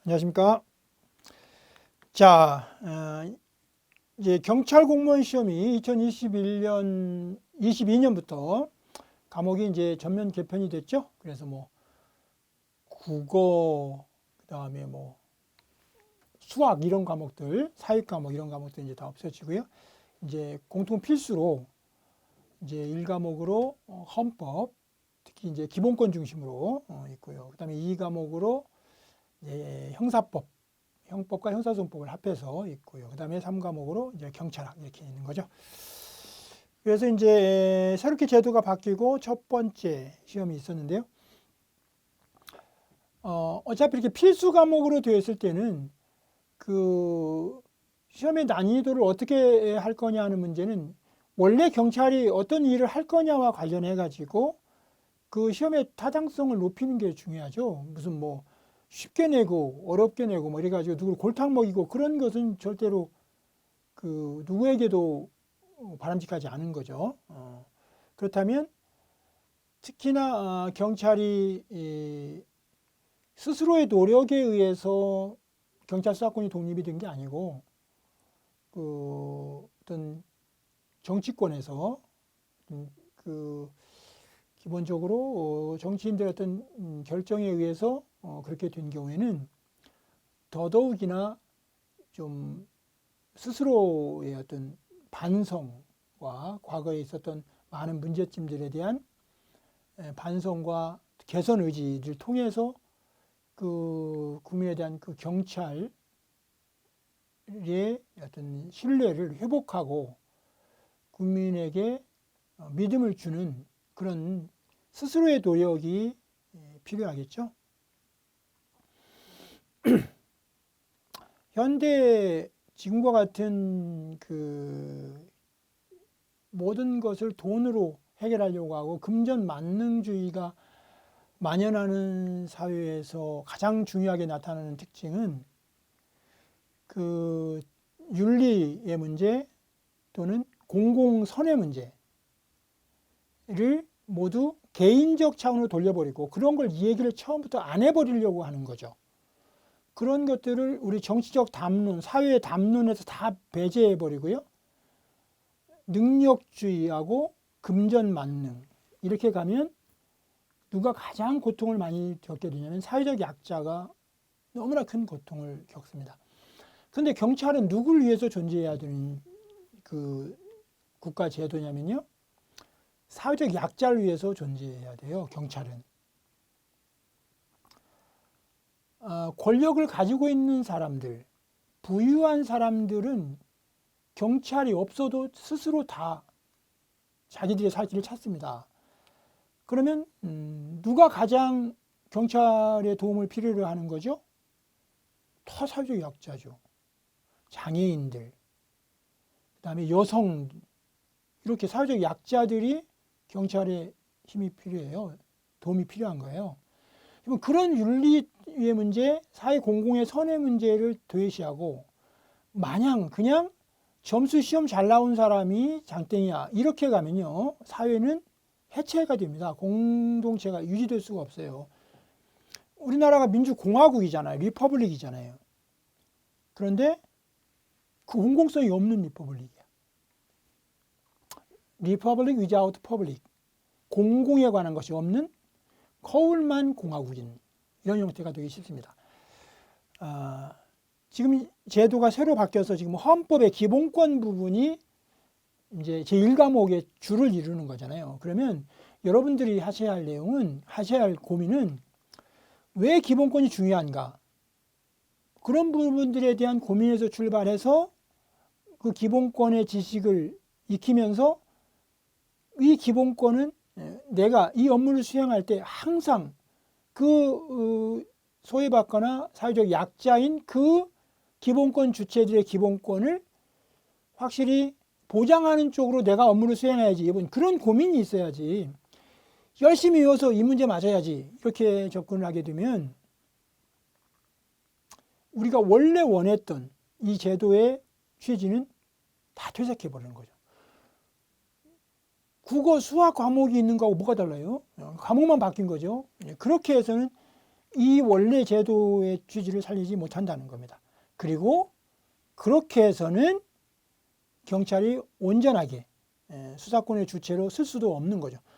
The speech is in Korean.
안녕하십니까. 자, 이제 경찰 공무원 시험이 2021년, 22년부터 과목이 이제 전면 개편이 됐죠. 그래서 뭐 국어, 그다음에 뭐 수학 이런 과목들, 사회 과목 이런 과목들 이제 다 없어지고요. 이제 공통 필수로 이제 1과목으로 헌법, 특히 이제 기본권 중심으로 있고요. 그다음에 2과목으로 이제 형사법, 형법과 형사소송법을 합해서 있고요. 그 다음에 3과목으로 이제 경찰학 이렇게 있는 거죠. 그래서 이제 새롭게 제도가 바뀌고 첫 번째 시험이 있었는데요. 어차피 이렇게 필수 과목으로 되어 있을 때는 그 시험의 난이도를 어떻게 할 거냐 하는 문제는 원래 경찰이 어떤 일을 할 거냐와 관련해 가지고 그 시험의 타당성을 높이는 게 중요하죠. 무슨 뭐 쉽게 내고 어렵게 내고 뭐 이래가지고 누구를 골탕 먹이고 그런 것은 절대로 그 누구에게도 바람직하지 않은 거죠. 그렇다면 특히나 경찰이 스스로의 노력에 의해서 경찰 수사권이 독립이 된 게 아니고 그 어떤 정치권에서 그 기본적으로 정치인들의 어떤 결정에 의해서 그렇게 된 경우에는 더더욱이나 좀 스스로의 어떤 반성과 과거에 있었던 많은 문제점들에 대한 반성과 개선 의지를 통해서 그 국민에 대한 그 경찰의 어떤 신뢰를 회복하고 국민에게 믿음을 주는 그런 스스로의 노력이 필요하겠죠. 현대 지금과 같은 그 모든 것을 돈으로 해결하려고 하고 금전 만능주의가 만연하는 사회에서 가장 중요하게 나타나는 특징은 그 윤리의 문제 또는 공공선의 문제를 모두 개인적 차원으로 돌려버리고 그런 걸 이 얘기를 처음부터 안 해버리려고 하는 거죠. 그런 것들을 우리 정치적 담론, 사회의 담론에서 다 배제해버리고요. 능력주의하고 금전 만능 이렇게 가면 누가 가장 고통을 많이 겪게 되냐면 사회적 약자가 너무나 큰 고통을 겪습니다. 그런데 경찰은 누구를 위해서 존재해야 되는 그 국가 제도냐면요. 사회적 약자를 위해서 존재해야 돼요. 경찰은. 권력을 가지고 있는 사람들, 부유한 사람들은 경찰이 없어도 스스로 다 자기들의 살 길을 찾습니다. 그러면 누가 가장 경찰의 도움을 필요로 하는 거죠? 다 사회적 약자죠. 장애인들, 그다음에 여성 이렇게 사회적 약자들이 경찰의 힘이 필요해요. 도움이 필요한 거예요. 그런 윤리의 문제, 사회 공공의 선의 문제를 도외시하고 마냥 그냥 점수 시험 잘 나온 사람이 장땡이야 이렇게 가면요 사회는 해체가 됩니다. 공동체가 유지될 수가 없어요. 우리나라가 민주공화국이잖아요. 리퍼블릭이잖아요. 그런데 그 공공성이 없는 리퍼블릭이야. 리퍼블릭 without public. 공공에 관한 것이 없는 거울만 공화국인 이런 형태가 되기 쉽습니다. 지금 제도가 새로 바뀌어서 지금 헌법의 기본권 부분이 이제 제1과목의 주를 이루는 거잖아요. 그러면 여러분들이 하셔야 할 내용은, 하셔야 할 고민은 왜 기본권이 중요한가? 그런 부분들에 대한 고민에서 출발해서 그 기본권의 지식을 익히면서 이 기본권은 내가 이 업무를 수행할 때 항상 그 소외받거나 사회적 약자인 그 기본권 주체들의 기본권을 확실히 보장하는 쪽으로 내가 업무를 수행해야지. 이번 그런 고민이 있어야지. 열심히 외워서 이 문제 맞아야지. 이렇게 접근을 하게 되면 우리가 원래 원했던 이 제도의 취지는 다 퇴색해 버리는 거죠. 국어, 수학 과목이 있는 거하고 뭐가 달라요? 과목만 바뀐 거죠. 그렇게 해서는 이 원래 제도의 취지를 살리지 못한다는 겁니다. 그리고 그렇게 해서는 경찰이 온전하게 수사권의 주체로 쓸 수도 없는 거죠.